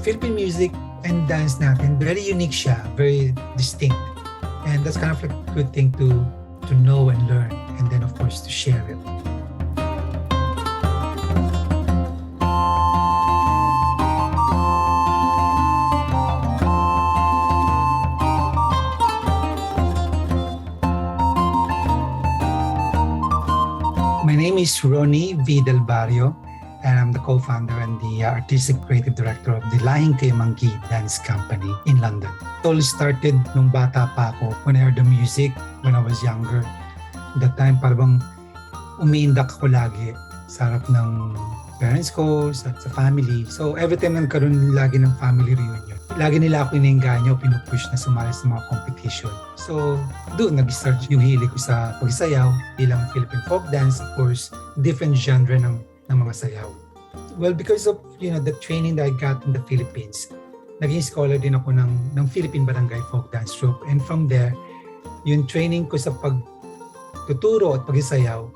Philippine music and dance natin, very unique siya, very distinct. And that's kind of like a good thing to know and learn, and then of course to share it. My name is Ronnie V. Del Barrio, and I'm the co-founder and the artistic creative director of the Kayumanggi Dance Company in London. It all started nung bata pa ako when I heard the music when I was younger. That time parang umiindak ako lagi sa harap ng parents ko, sa family. So every time nagkaroon lagi ng family reunion, lagi nila ako iniinganyo, pinupush na sumali sa mga competition. So doon nag-start yung hilig ko sa pagsayaw bilang Philippine folk dance, of course, different genre ng mga sayaw. Well, because of the training that I got in the Philippines, naging scholar din ako ng Philippine Barangay Folk Dance Troupe, and from there, yung training ko sa pagtuturo at pagsayaw,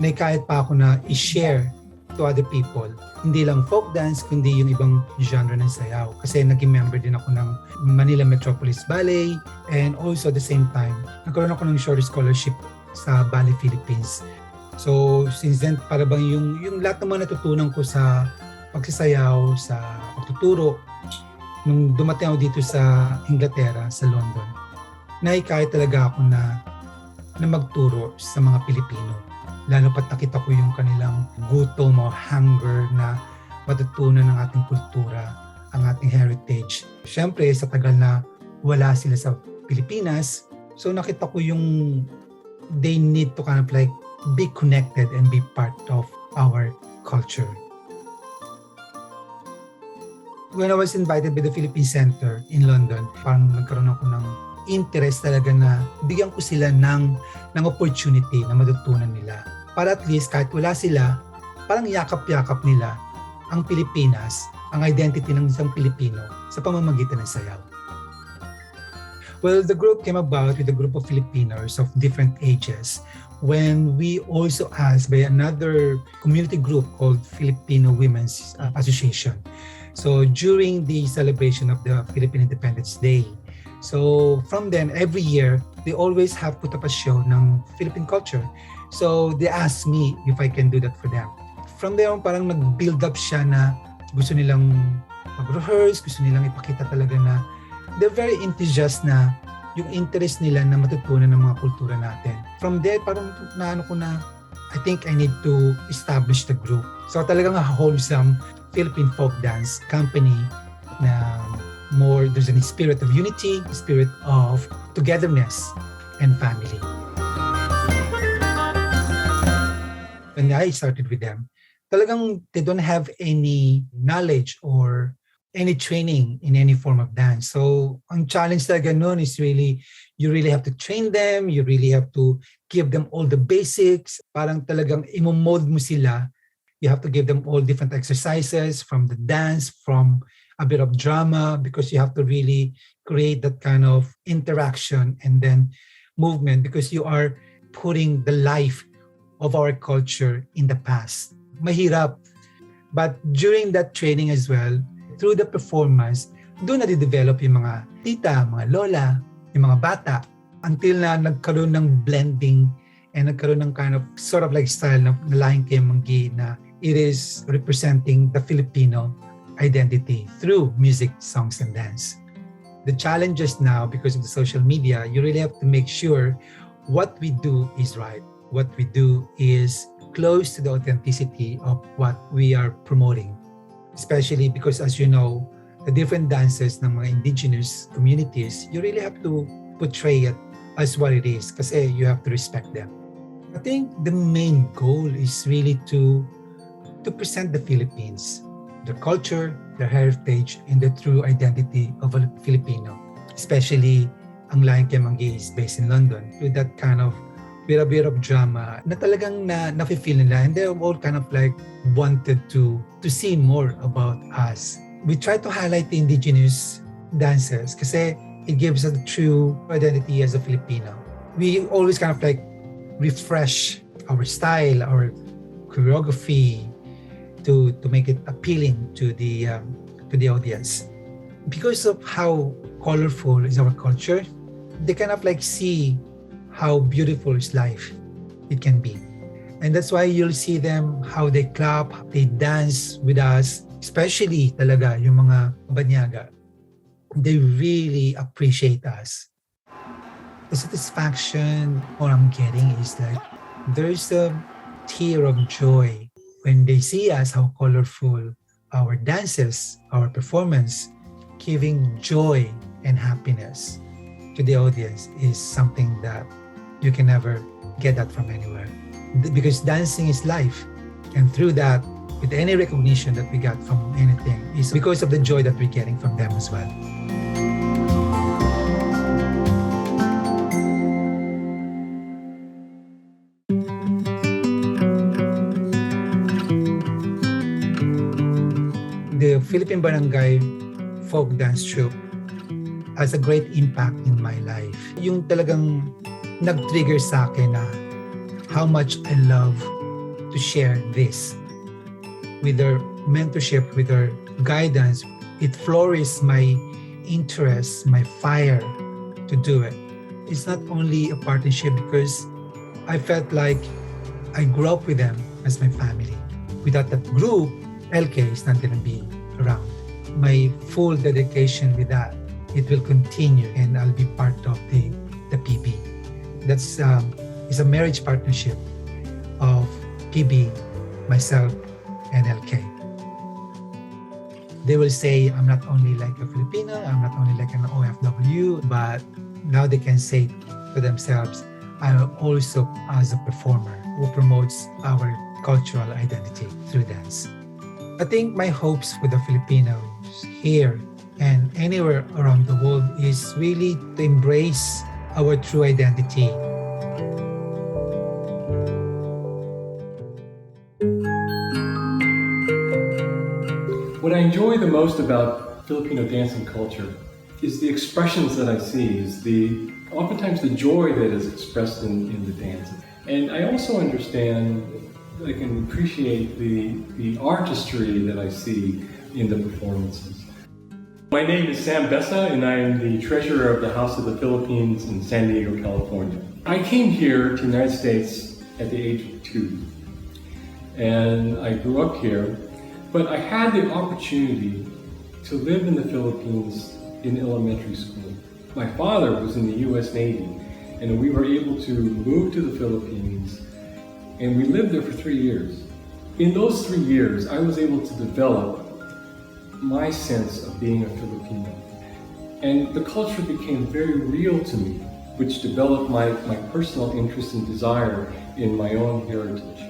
na kahit pa ako na i-share to other people, hindi lang folk dance, kundi yung ibang genre ng sayaw. Kasi naging member din ako ng Manila Metropolis Ballet, and also at the same time, nagkaroon ako ng short scholarship sa Ballet Philippines. So since then, para bang yung lahat ng mga natutunan ko sa pagsasayaw, sa pagtuturo, nung dumating ako dito sa Inglaterra, sa London, naikaya talaga ako na magturo sa mga Pilipino. Lalo pat nakita ko yung kanilang gutom o hunger na matutunan ng ating kultura, ang ating heritage. Siyempre, sa tagal na wala sila sa Pilipinas, so nakita ko yung they need to kind of like be connected and be part of our culture. When I was invited by the Philippine Center in London, parang nagkaroon ako ng interest talaga na bigyan ko sila ng opportunity na matutunan nila. Para at least kahit wala sila, parang yakap-yakap nila ang Pilipinas, ang identity ng isang Pilipino sa pamamagitan ng sayaw. Well, the group came about with a group of Filipinos of different ages when we also asked by another community group called Filipino Women's Association. So during the celebration of the Philippine Independence Day, so from then, every year, they always have put up a show ng Philippine culture. So they asked me if I can do that for them. From there, parang nag-build up siya na gusto nilang mag-rehearse, gusto nilang ipakita talaga na they're very enthusiastic na yung interest nila na matutunan ng mga kultura natin. From there, parang naano ko na, I think I need to establish the group. So talagang a wholesome Philippine folk dance company na more, there's a spirit of unity, spirit of togetherness and family. When I started with them, talagang they don't have any knowledge or any training in any form of dance. So ang challenge talaga nun is really, you really have to train them, you really have to give them all the basics. Parang talagang imo-mold mo sila. You have to give them all different exercises from the dance, from a bit of drama, because you have to really create that kind of interaction and then movement, because you are putting the life of our culture in the past. Mahirap. But during that training as well, through the performance, doon na-develop yung mga tita, mga lola, yung mga bata, until na nagkaroon ng blending and nagkaroon ng kind of sort of like style na lahing Kayumanggi na it is representing the Filipino identity through music, songs, and dance. The challenges now, because of the social media, you really have to make sure what we do is right. What we do is close to the authenticity of what we are promoting. Especially because, as you know, the different dances ng mga indigenous communities, you really have to portray it as what it is kasi you have to respect them. I think the main goal is really to present the Philippines, their culture, their heritage, and the true identity of a Filipino. Especially, ang Kayumanggi is based in London, with that kind of with a bit of drama na talagang na-feel nila, and they're all kind of like wanted to see more about us. We try to highlight the indigenous dances kasi it gives us the true identity as a Filipino. We always kind of like refresh our style, our choreography to make it appealing to the to the audience. Because of how colorful is our culture, they kind of like see how beautiful is life it can be. And that's why you'll see them how they clap, they dance with us, especially talaga yung mga banyaga. They really appreciate us. The satisfaction what I'm getting is that there's a tear of joy when they see us how colorful our dances, our performance, giving joy and happiness to the audience is something that you can never get that from anywhere. Because dancing is life. And through that, with any recognition that we got from anything, is because of the joy that we're getting from them as well. The Philippine Barangay folk dance troupe has a great impact in my life. Yung talagang nag-trigger sa akin na how much I love to share this. With their mentorship, with their guidance, it flourished my interest, my fire to do it. It's not only a partnership because I felt like I grew up with them as my family. Without that group, LK is not going to be around. My full dedication with that, it will continue and I'll be part of the PB. That's is a marriage partnership of PB, myself, and LK. They will say, I'm not only like a Filipino, I'm not only like an OFW, but now they can say to themselves, I'm also as a performer who promotes our cultural identity through dance. I think my hopes for the Filipinos here and anywhere around the world is really to embrace our true identity. What I enjoy the most about Filipino dancing culture is the expressions that I see, is oftentimes the joy that is expressed in the dancing. And I also understand, I can appreciate the artistry that I see in the performances. My name is Sam Besa, and I am the treasurer of the House of the Philippines in San Diego, California. I came here to the United States at the age of 2, and I grew up here, but I had the opportunity to live in the Philippines in elementary school. My father was in the U.S. Navy, and we were able to move to the Philippines, and we lived there for 3 years. In those 3 years, I was able to develop my sense of being a Filipino. And the culture became very real to me, which developed my personal interest and desire in my own heritage.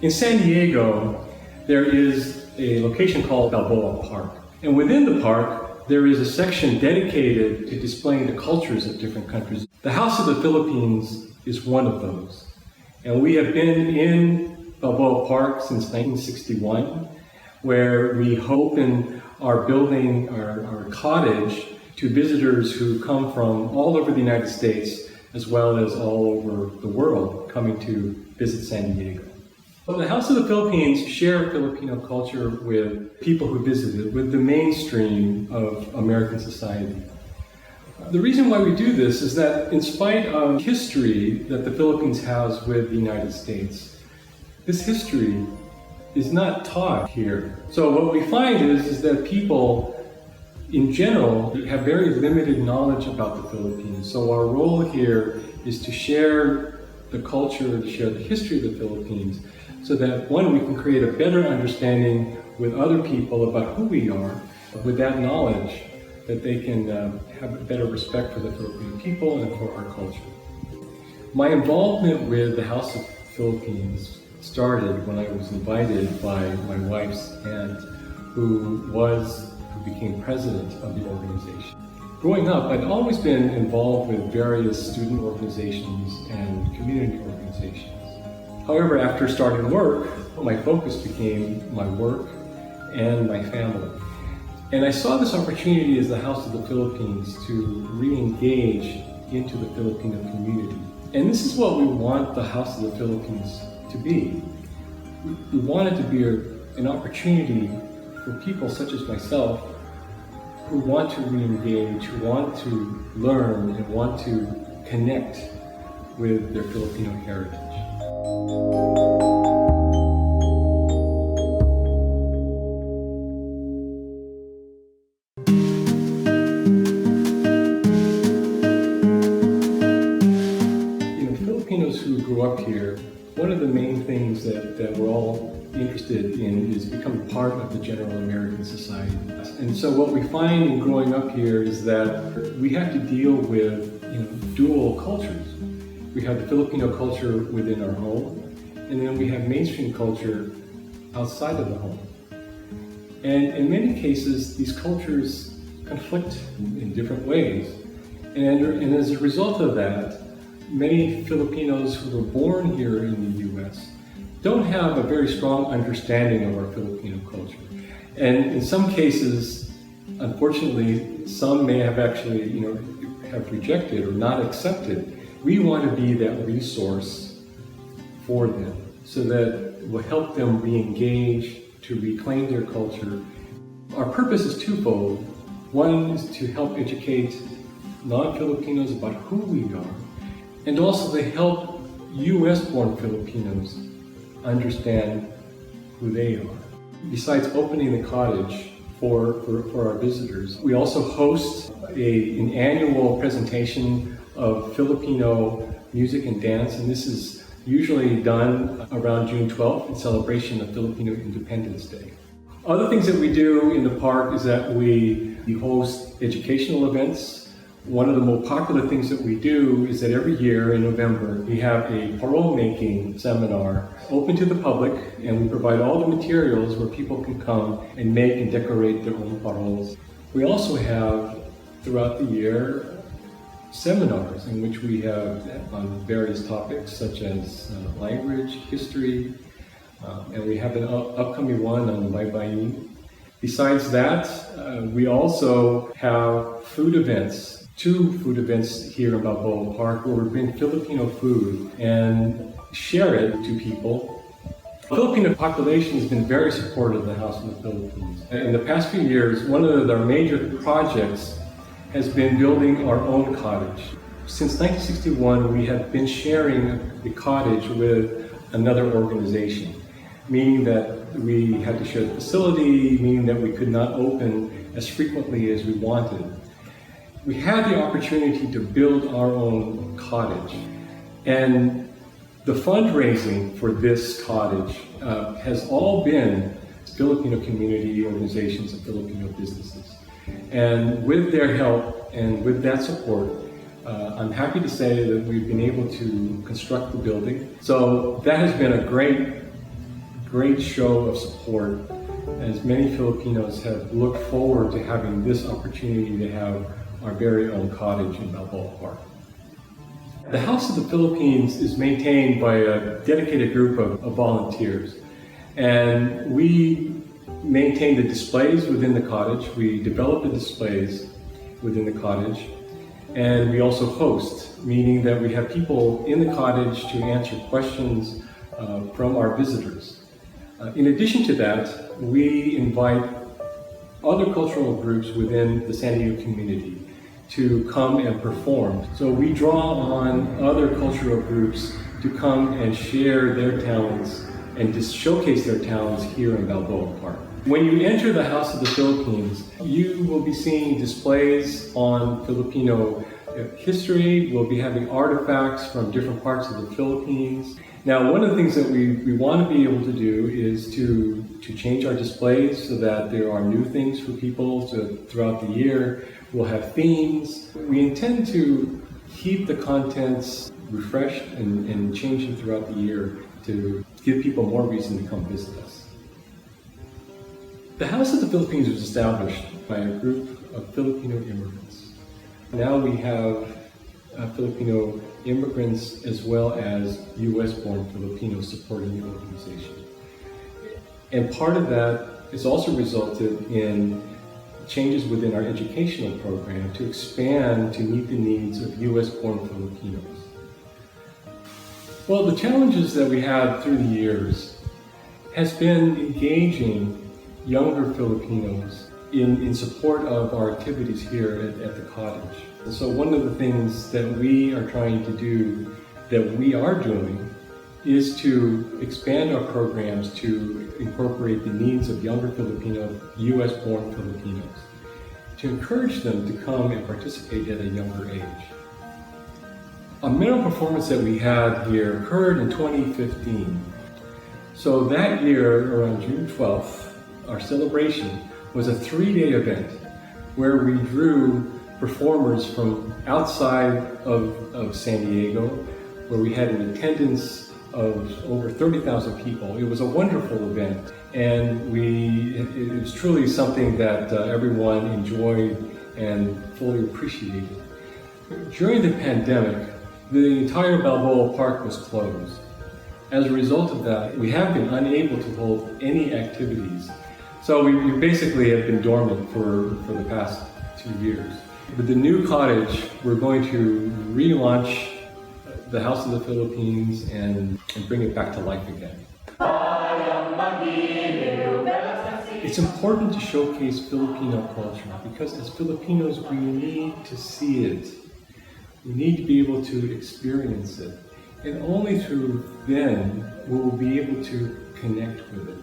In San Diego, there is a location called Balboa Park. And within the park, there is a section dedicated to displaying the cultures of different countries. The House of the Philippines is one of those. And we have been in Balboa Park since 1961, where we open our building, our cottage, to visitors who come from all over the United States, as well as all over the world, coming to visit San Diego. Well, the House of the Philippines share Filipino culture with people who visited, with the mainstream of American society. The reason why we do this is that in spite of history that the Philippines has with the United States, this history is not taught here. So what we find is that people in general have very limited knowledge about the Philippines. So our role here is to share the culture, to share the history of the Philippines, so that one, we can create a better understanding with other people about who we are. With that knowledge, that they can have a better respect for the Filipino people and for our culture. My involvement with the House of Philippines started when I was invited by my wife's aunt, who became president of the organization. Growing up, I'd always been involved with various student organizations and community organizations. However, after starting work, my focus became my work and my family. And I saw this opportunity as the House of the Philippines to re-engage into the Filipino community. And this is what we want the House of the Philippines to be. We want it to be an opportunity for people such as myself who want to re-engage, who want to learn and want to connect with their Filipino heritage. Filipinos who grew up here, one of the main things that we're all interested in is becoming part of the general American society. And so what we find in growing up here is that we have to deal with dual cultures. We have the Filipino culture within our home, and then we have mainstream culture outside of the home. And in many cases, these cultures conflict in different ways. And as a result of that, many Filipinos who were born here in the U.S. don't have a very strong understanding of our Filipino culture. And in some cases, unfortunately, some may have actually, have rejected or not accepted. We want to be that resource for them so that it will help them re-engage, to reclaim their culture. Our purpose is twofold. One is to help educate non-Filipinos about who we are, and also to help U.S.-born Filipinos understand who they are. Besides opening the cottage for our visitors, we also host an annual presentation of Filipino music and dance, and this is usually done around June 12th in celebration of Filipino Independence Day. Other things that we do in the park is that we host educational events. One of the more popular things that we do is that every year in November, we have a parole making seminar open to the public, and we provide all the materials where people can come and make and decorate their own paroles. We also have, throughout the year, seminars in which we have on various topics such as language, history, and we have an upcoming one on Baybayin. Besides that, we also have food events. 2 food events here in Balboa Park where we bring Filipino food and share it to people. The Filipino population has been very supportive of the House of the Philippines. In the past few years, one of our major projects has been building our own cottage. Since 1961, we have been sharing the cottage with another organization, meaning that we had to share the facility, meaning that we could not open as frequently as we wanted. We had the opportunity to build our own cottage, and the fundraising for this cottage has all been Filipino community organizations and Filipino businesses. And with their help and with that support, I'm happy to say that we've been able to construct the building. So that has been a great show of support, as many Filipinos have looked forward to having this opportunity to have our very own cottage in Balboa Park. The House of the Philippines is maintained by a dedicated group of volunteers, and we maintain the displays within the cottage. We develop the displays within the cottage, and we also host, meaning that we have people in the cottage to answer questions from our visitors. In addition to that, we invite other cultural groups within the San Diego community to come and perform. So we draw on other cultural groups to come and share their talents and to showcase their talents here in Balboa Park. When you enter the House of the Philippines, you will be seeing displays on Filipino history. We'll be having artifacts from different parts of the Philippines. Now, one of the things that we want to be able to do is to change our displays so that there are new things for people throughout the year. We'll have themes. We intend to keep the contents refreshed and change them throughout the year to give people more reason to come visit us. The House of the Philippines was established by a group of Filipino immigrants. Now we have Filipino immigrants as well as U.S.-born Filipinos supporting the organization. And part of that has also resulted in changes within our educational program to expand to meet the needs of U.S.-born Filipinos. Well, the challenges that we had through the years has been engaging younger Filipinos in support of our activities here at the cottage. And so one of the things that we are trying to do, that we are doing, is to expand our programs to incorporate the needs of younger Filipino, U.S.-born Filipinos, to encourage them to come and participate at a younger age. A minimum performance that we had here occurred in 2015. So that year, around June 12th, our celebration was a 3-day event where we drew performers from outside of San Diego, where we had an attendance of over 30,000 people. It was a wonderful event, and it was truly something that everyone enjoyed and fully appreciated. During the pandemic, the entire Balboa Park was closed. As a result of that, we have been unable to hold any activities. So we basically have been dormant for the past 2 years. With the new cottage, we're going to relaunch the House of the Philippines and bring it back to life again. It's important to showcase Filipino culture because as Filipinos, we need to see it. We need to be able to experience it. And only through then will we be able to connect with it.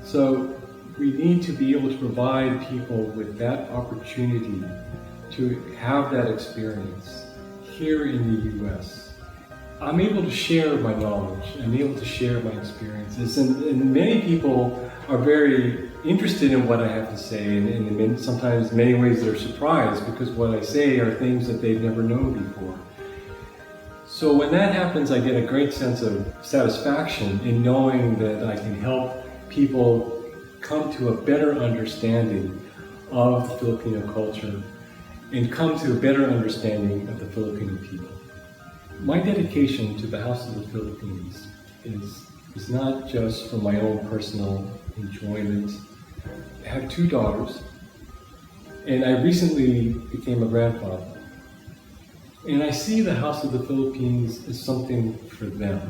So we need to be able to provide people with that opportunity to have that experience here in the U.S. I'm able to share my knowledge, I'm able to share my experiences, and many people are very interested in what I have to say, and sometimes in many ways they're surprised because what I say are things that they've never known before. So when that happens, I get a great sense of satisfaction in knowing that I can help people come to a better understanding of the Filipino culture and come to a better understanding of the Filipino people. My dedication to the House of the Philippines is not just for my own personal enjoyment. I have 2 daughters, and I recently became a grandfather. And I see the House of the Philippines as something for them.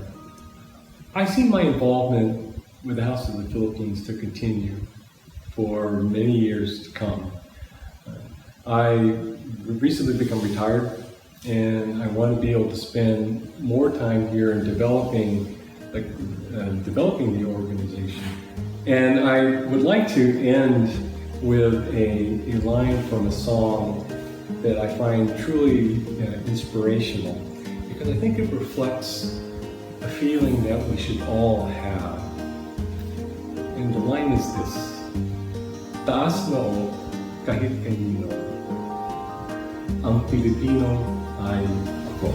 I see my involvement with the House of the Philippines to continue for many years to come. I recently become retired, and I want to be able to spend more time here in developing the organization. And I would like to end with a line from a song that I find truly inspirational, because I think it reflects a feeling that we should all have. And the line is this: Taas noo kahit kanino, ang Pilipino ay ako.